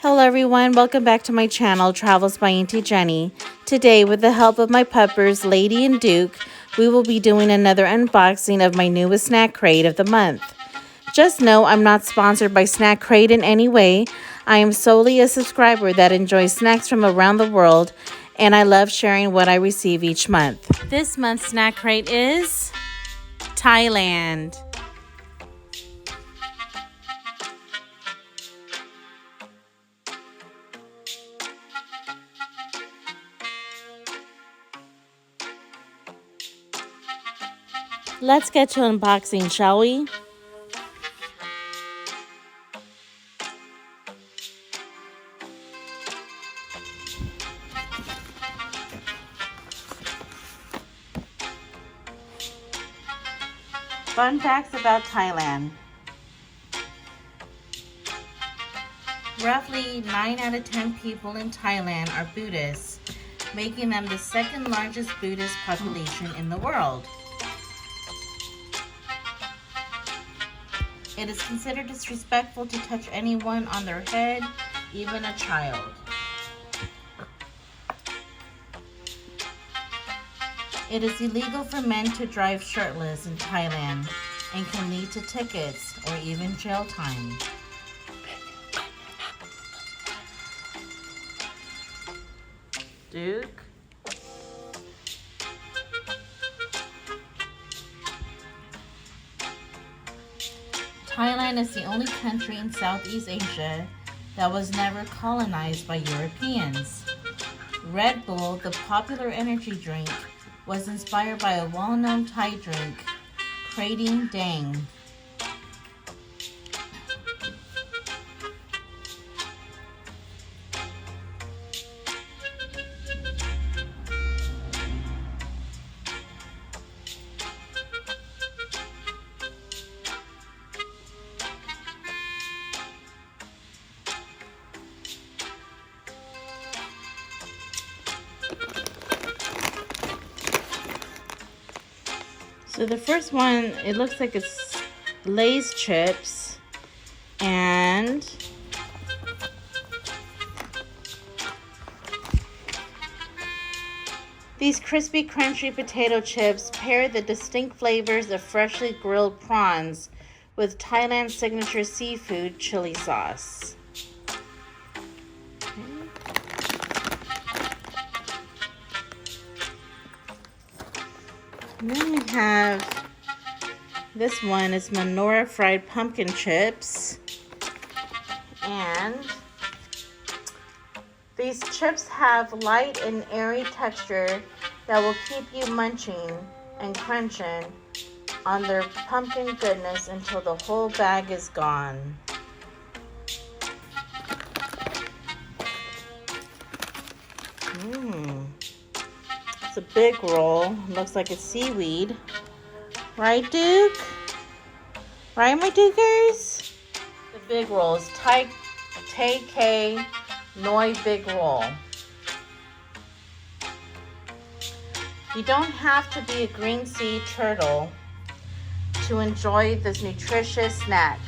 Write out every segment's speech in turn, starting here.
Hello everyone, welcome back to my channel, Travels by Auntie Jennie. Today, with the help of my puppers, Lady and Duke, we will be doing another unboxing of my newest snack crate of the month. Just know I'm not sponsored by Snack Crate in any way. I am solely a subscriber that enjoys snacks from around the world, and I love sharing what I receive each month. This month's snack crate is Thailand. Let's get to unboxing, shall we? Fun facts about Thailand. Roughly 9 out of 10 people in Thailand are Buddhists, making them the second largest Buddhist population in the world. It is considered disrespectful to touch anyone on their head, even a child. It is illegal for men to drive shirtless in Thailand and can lead to tickets or even jail time. Duke. Thailand is the only country in Southeast Asia that was never colonized by Europeans. Red Bull, the popular energy drink, was inspired by a well-known Thai drink, Krating Dang. So the first one, it looks like it's Lay's chips, and these crispy, crunchy potato chips pair the distinct flavors of freshly grilled prawns with Thailand's signature seafood chili sauce. And then we have this one is Menorah fried pumpkin chips. And these chips have light and airy texture that will keep you munching and crunching on their pumpkin goodness until the whole bag is gone. It's a big roll. Looks like it's seaweed. Right, Duke? Right, my Dukers? The big roll is Thai K Noi Big Roll. You don't have to be a green sea turtle to enjoy this nutritious snack.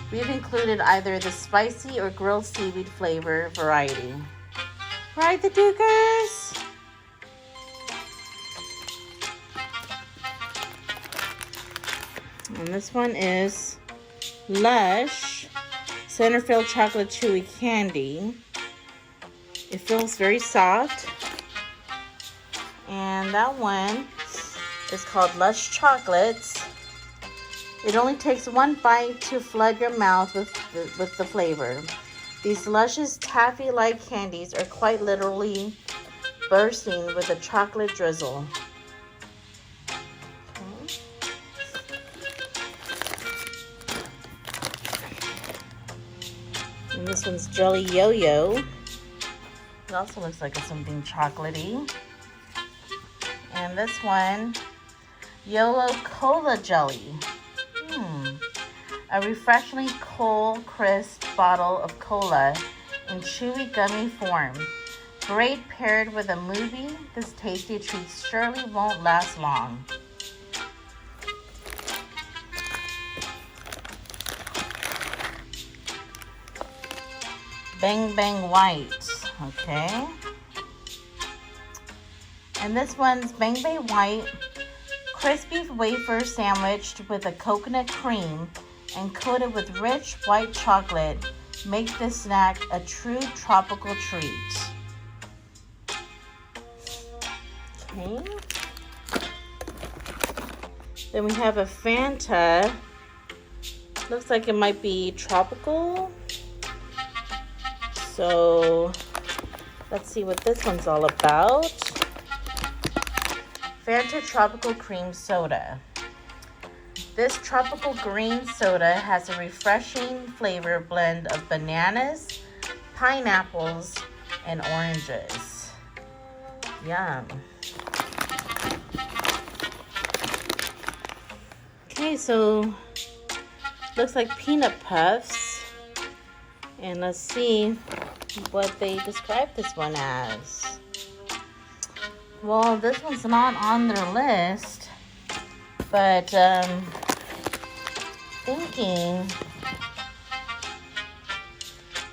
We've included either the spicy or grilled seaweed flavor variety. Right, the Dukers? And this one is Lush Center-Filled Chocolate Chewy Candy. It feels very soft. And that one is called Lush Chocolates. It only takes one bite to flood your mouth with the flavor. These luscious taffy-like candies are quite literally bursting with a chocolate drizzle. And this one's Jelly Yoyo. It also looks like it's something chocolatey. And this one, Yoyo Cola Jelly. A refreshingly cold, crisp bottle of cola in chewy gummy form. Great paired with a movie, this tasty treat surely won't last long. Bang Bang White, okay. And this one's Bang Bang White, crispy wafer sandwiched with a coconut cream and coated with rich white chocolate. Make this snack a true tropical treat. Okay. Then we have a Fanta. Looks like it might be tropical. So let's see what this one's all about. Fanta Tropical Cream Soda. This tropical green soda has a refreshing flavor blend of bananas, pineapples, and oranges. Yum. Okay, so looks like peanut puffs. And let's see what they describe this one as. Well, this one's not on their list, but thinking,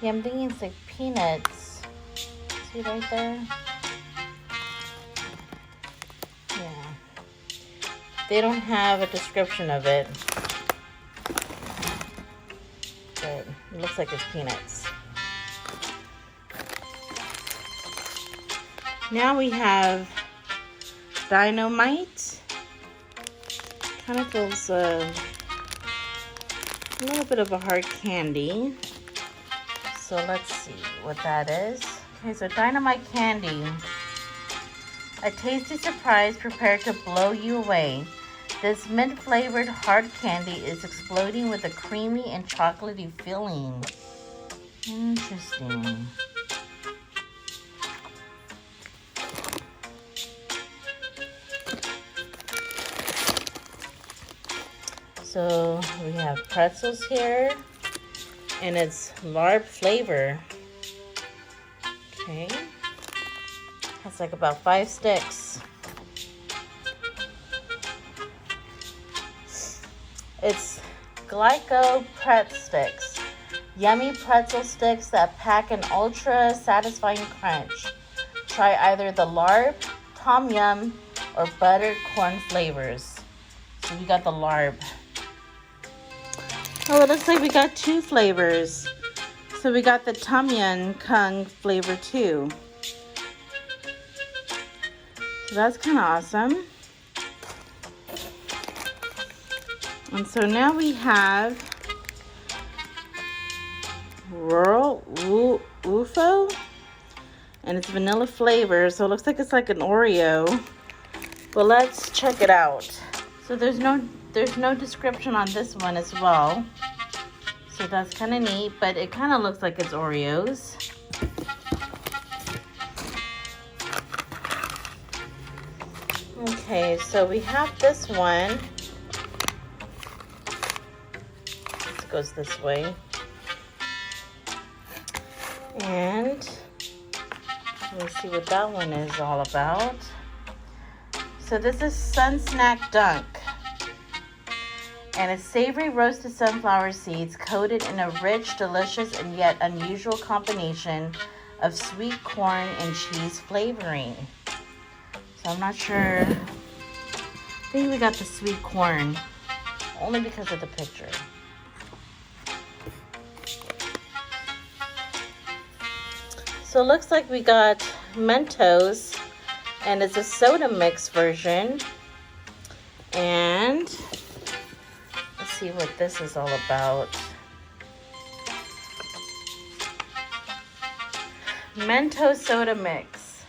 yeah, I'm thinking it's like peanuts. See right there? Yeah. They don't have a description of it, but it looks like it's peanuts. Now we have Dinomite. Kind of feels a little bit of a hard candy. So let's see what that is. Okay, so Dinomite candy. A tasty surprise prepared to blow you away. This mint-flavored hard candy is exploding with a creamy and chocolatey filling. Interesting. So we have pretzels here, and it's larb flavor. Okay, that's like about 5 sticks. It's Glyco Pretz sticks, yummy pretzel sticks that pack an ultra satisfying crunch. Try either the larb, tom yum, or buttered corn flavors. So we got the larb. Oh, it looks like we got 2 flavors. So we got the Tom Yum Kung flavor too. So that's kind of awesome. And so now we have Rural UFO. And it's vanilla flavor. So it looks like it's like an Oreo. But let's check it out. So there's no description on this one as well. So that's kind of neat, but it kind of looks like it's Oreos. Okay, so we have this one. It goes this way. And let's see what that one is all about. So this is Sun Snack Dunk. And it's savory roasted sunflower seeds coated in a rich, delicious, and yet unusual combination of sweet corn and cheese flavoring. So I'm not sure. I think we got the sweet corn only because of the picture. So it looks like we got Mentos, and it's a soda mix version. And see what this is all about. Mentos soda mix.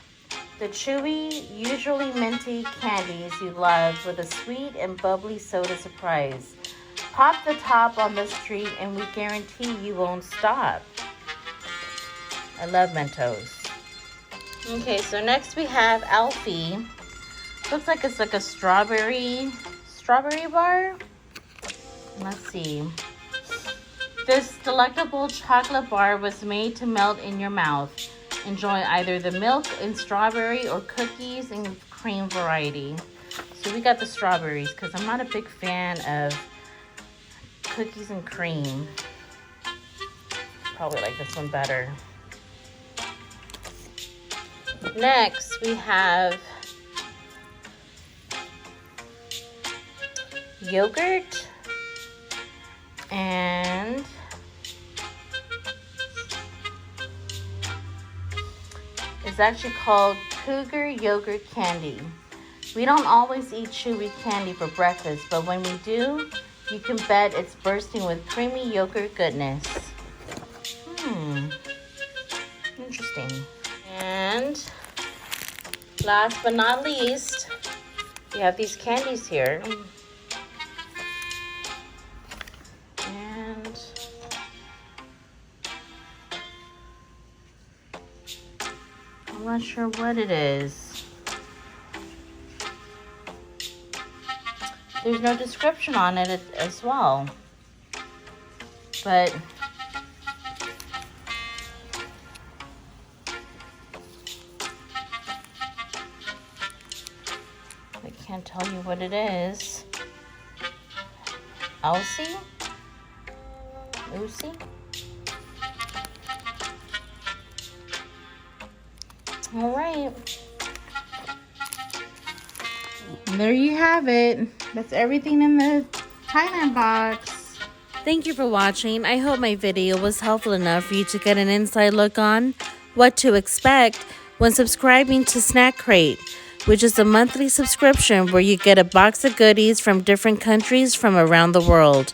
The chewy, usually minty candies you love with a sweet and bubbly soda surprise. Pop the top on this treat and we guarantee you won't stop. I love Mentos. Okay, so next we have Alfie. Looks like it's like a strawberry bar. Let's see. This delectable chocolate bar was made to melt in your mouth. Enjoy either the milk and strawberry or cookies and cream variety. So we got the strawberries because I'm not a big fan of cookies and cream. Probably like this one better. Next, we have yogurt and it's actually called Cougar Yogurt Candy. We don't always eat chewy candy for breakfast, but when we do, you can bet it's bursting with creamy yogurt goodness. Interesting. And last but not least, we have these candies here. And I'm not sure what it is. There's no description on it as well. But I can't tell you what it is. Alfie? Lucy? All right. And there you have it. That's everything in the Thailand box. Thank you for watching. I hope my video was helpful enough for you to get an inside look on what to expect when subscribing to Snack Crate, which is a monthly subscription where you get a box of goodies from different countries from around the world.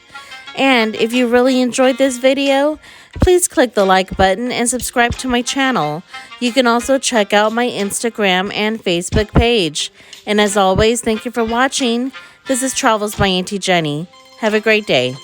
And if you really enjoyed this video, please click the like button and subscribe to my channel. You can also check out my Instagram and Facebook page. And as always, thank you for watching. This is Travels by Auntie Jennie. Have a great day.